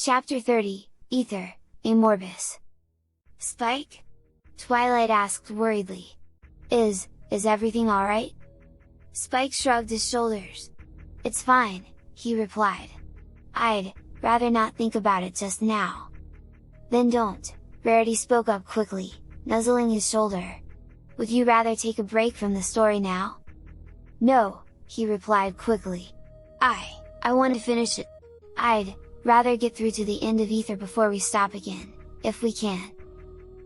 Chapter 30, Aether, Amorbis. Spike? Twilight asked worriedly. Is everything alright? Spike shrugged his shoulders. It's fine, he replied. I'd rather not think about it just now. Then don't, Rarity spoke up quickly, nuzzling his shoulder. Would you rather take a break from the story now? No, he replied quickly. I want to finish it. I'd rather get through to the end of Aether before we stop again, if we can.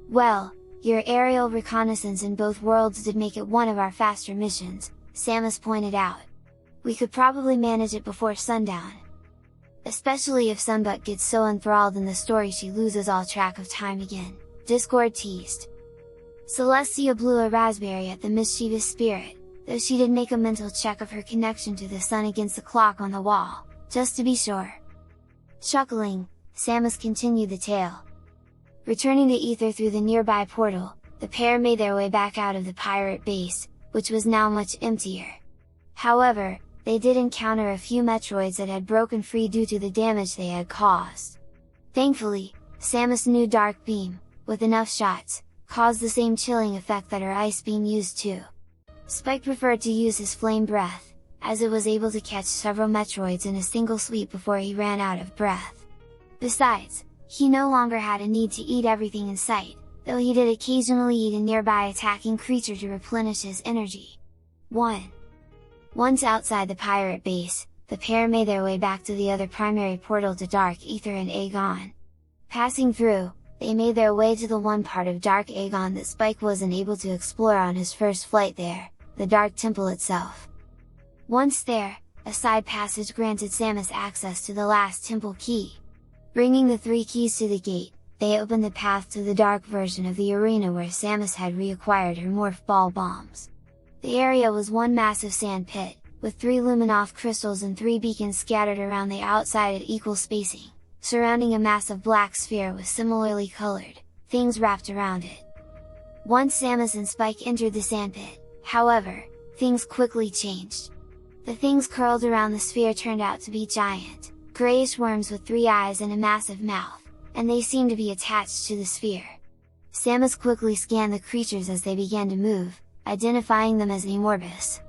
Well, your aerial reconnaissance in both worlds did make it one of our faster missions, Samus pointed out. We could probably manage it before sundown. Especially if Sunbutt gets so enthralled in the story she loses all track of time again, Discord teased. Celestia blew a raspberry at the mischievous spirit, though she did make a mental check of her connection to the sun against the clock on the wall, just to be sure. Chuckling, Samus continued the tale. Returning to Aether through the nearby portal, the pair made their way back out of the pirate base, which was now much emptier. However, they did encounter a few Metroids that had broken free due to the damage they had caused. Thankfully, Samus' new Dark Beam, with enough shots, caused the same chilling effect that her Ice Beam used to. Spike preferred to use his Flame Breath, as it was able to catch several Metroids in a single sweep before he ran out of breath. Besides, he no longer had a need to eat everything in sight, though he did occasionally eat a nearby attacking creature to replenish his energy. 1. Once outside the pirate base, the pair made their way back to the other primary portal to Dark Aether and Aegon. Passing through, they made their way to the one part of Dark Aegon that Spike wasn't able to explore on his first flight there, the Dark Temple itself. Once there, a side passage granted Samus access to the last temple key. Bringing the 3 keys to the gate, they opened the path to the dark version of the arena where Samus had reacquired her Morph Ball bombs. The area was one massive sand pit, with 3 Luminoth crystals and 3 beacons scattered around the outside at equal spacing, surrounding a massive black sphere with similarly colored things wrapped around it. Once Samus and Spike entered the sand pit, however, things quickly changed. The things curled around the sphere turned out to be giant, grayish worms with 3 eyes and a massive mouth, and they seemed to be attached to the sphere. Samus quickly scanned the creatures as they began to move, identifying them as Amorbis.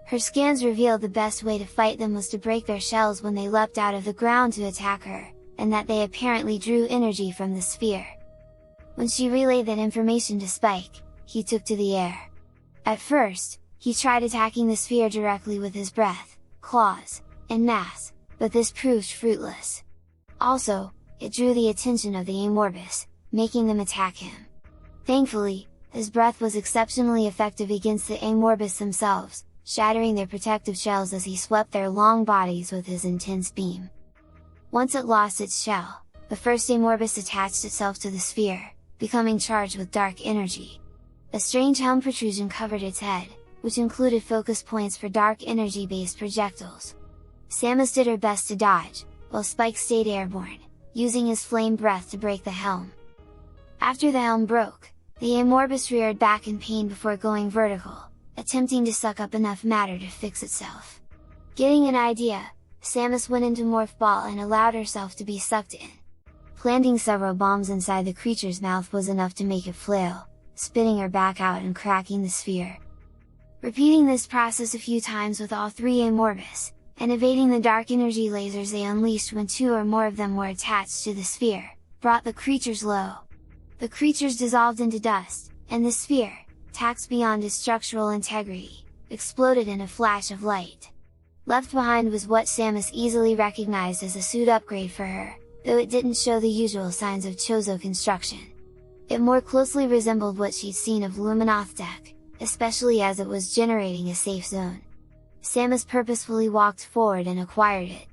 Her scans revealed the best way to fight them was to break their shells when they leapt out of the ground to attack her, and that they apparently drew energy from the sphere. When she relayed that information to Spike, he took to the air. At first, he tried attacking the sphere directly with his breath, claws, and mass, but this proved fruitless. Also, it drew the attention of the Amorbis, making them attack him. Thankfully, his breath was exceptionally effective against the Amorbis themselves, shattering their protective shells as he swept their long bodies with his intense beam. Once it lost its shell, the first Amorbis attached itself to the sphere, becoming charged with dark energy. A strange helm protrusion covered its head, which included focus points for dark energy-based projectiles. Samus did her best to dodge, while Spike stayed airborne, using his flame breath to break the helm. After the helm broke, the Amorbis reared back in pain before going vertical, attempting to suck up enough matter to fix itself. Getting an idea, Samus went into Morph Ball and allowed herself to be sucked in. Planting several bombs inside the creature's mouth was enough to make it flail, spitting her back out and cracking the sphere. Repeating this process a few times with all 3 Amorbis, and evading the dark energy lasers they unleashed when 2 or more of them were attached to the sphere, brought the creatures low. The creatures dissolved into dust, and the sphere, taxed beyond its structural integrity, exploded in a flash of light. Left behind was what Samus easily recognized as a suit upgrade for her, though it didn't show the usual signs of Chozo construction. It more closely resembled what she'd seen of Luminoth Deck, especially as it was generating a safe zone. Samus purposefully walked forward and acquired it.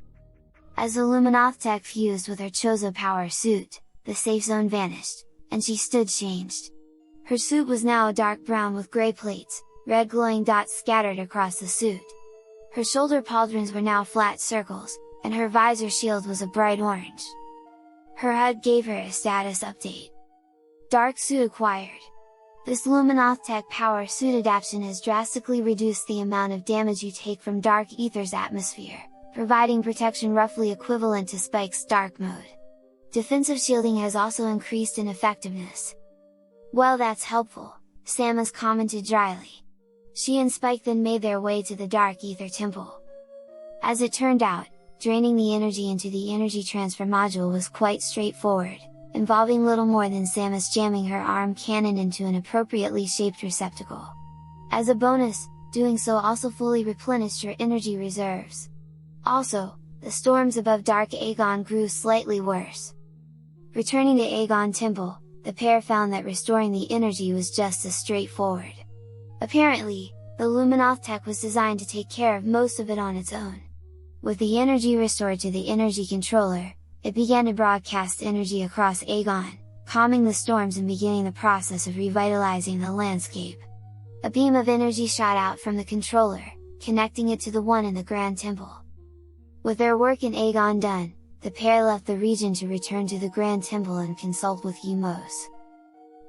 As the Luminoth Tech fused with her Chozo power suit, the safe zone vanished, and she stood changed. Her suit was now a dark brown with grey plates, red glowing dots scattered across the suit. Her shoulder pauldrons were now flat circles, and her visor shield was a bright orange. Her HUD gave her a status update. Dark Suit acquired. This Luminoth Tech power suit adaptation has drastically reduced the amount of damage you take from Dark Aether's atmosphere, providing protection roughly equivalent to Spike's Dark Mode. defensive shielding has also increased in effectiveness. "Well, that's helpful," Samus commented dryly. She and Spike then made their way to the Dark Aether Temple. As it turned out, draining the energy into the energy transfer module was quite straightforward, involving little more than Samus jamming her arm cannon into an appropriately shaped receptacle. As a bonus, doing so also fully replenished her energy reserves. Also, the storms above Dark Aegon grew slightly worse. Returning to Aegon Temple, the pair found that restoring the energy was just as straightforward. Apparently, the Luminoth tech was designed to take care of most of it on its own. With the energy restored to the energy controller, it began to broadcast energy across Aegon, calming the storms and beginning the process of revitalizing the landscape. A beam of energy shot out from the controller, connecting it to the one in the Grand Temple. With their work in Aegon done, the pair left the region to return to the Grand Temple and consult with Umos.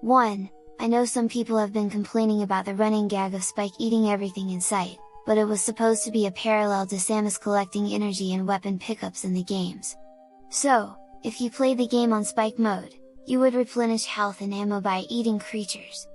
1. I know some people have been complaining about the running gag of Spike eating everything in sight, but it was supposed to be a parallel to Samus collecting energy and weapon pickups in the games. So, if you played the game on Spike mode, you would replenish health and ammo by eating creatures.